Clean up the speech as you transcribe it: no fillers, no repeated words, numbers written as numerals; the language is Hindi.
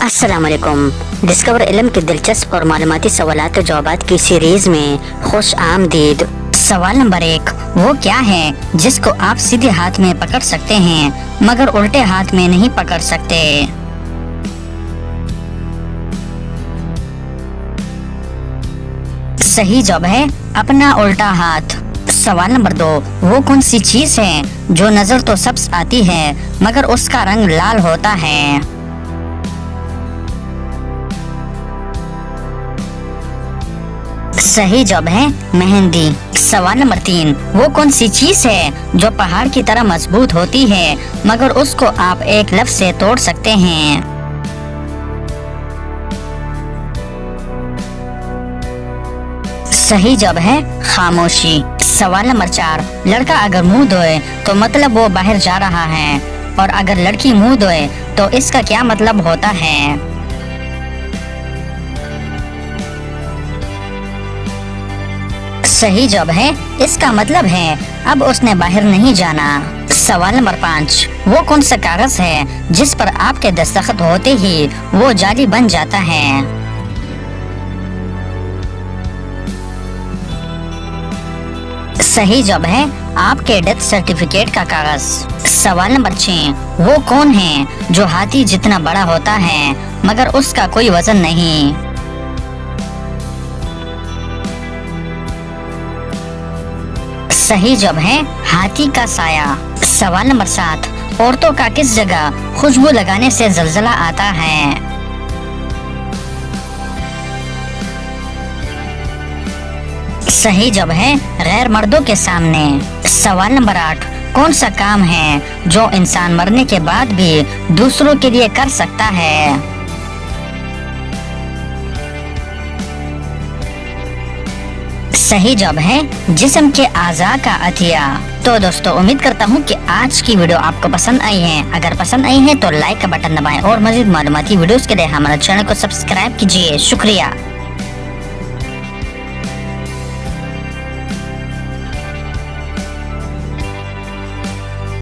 अस्सलाम वालेकुम। डिस्कवर इल्म के दिलचस्प और मालूमाती सवालात और जवाबात की सीरीज में खुश आमदीद। सवाल नंबर 1, वो क्या है जिसको आप सीधे हाथ में पकड़ सकते हैं मगर उल्टे हाथ में नहीं पकड़ सकते? सही जवाब है अपना उल्टा हाथ। सवाल नंबर 2, वो कौन सी चीज है जो नजर तो सब्ज आती है मगर उसका रंग लाल होता है? सही जवाब है मेहंदी। सवाल नंबर 3, वो कौन सी चीज है जो पहाड़ की तरह मजबूत होती है मगर उसको आप एक लफ्ज से तोड़ सकते हैं? सही जवाब है खामोशी। सवाल नंबर 4, लड़का अगर मुंह धोए तो मतलब वो बाहर जा रहा है और अगर लड़की मुंह धोए तो इसका क्या मतलब होता है? सही जवाब है इसका मतलब है अब उसने बाहर नहीं जाना। सवाल नंबर 5, वो कौन सा कागज है जिस पर आपके दस्तखत होते ही वो जाली बन जाता है? सही जवाब है आपके डेथ सर्टिफिकेट का कागज। सवाल नंबर 6, वो कौन है जो हाथी जितना बड़ा होता है मगर उसका कोई वजन नहीं? सही जवाब है हाथी का साया। सवाल नंबर 7, औरतों का किस जगह खुशबू लगाने से जलजला आता है? सही जवाब है गैर मर्दों के सामने। सवाल नंबर 8, कौन सा काम है जो इंसान मरने के बाद भी दूसरों के लिए कर सकता है? सही जवाब है जिस्म के आज़ा का अतिया। तो दोस्तों उम्मीद करता हूँ कि आज की वीडियो आपको पसंद आई है। अगर पसंद आई है तो लाइक का बटन दबाएं और मजीद मालूमाती वीडियोस के लिए हमारे चैनल को सब्सक्राइब कीजिए। शुक्रिया।